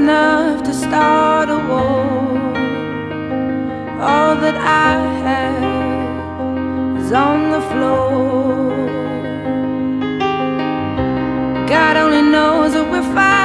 enough to start a war. All that I have is on the floor. God only knows what we're fighting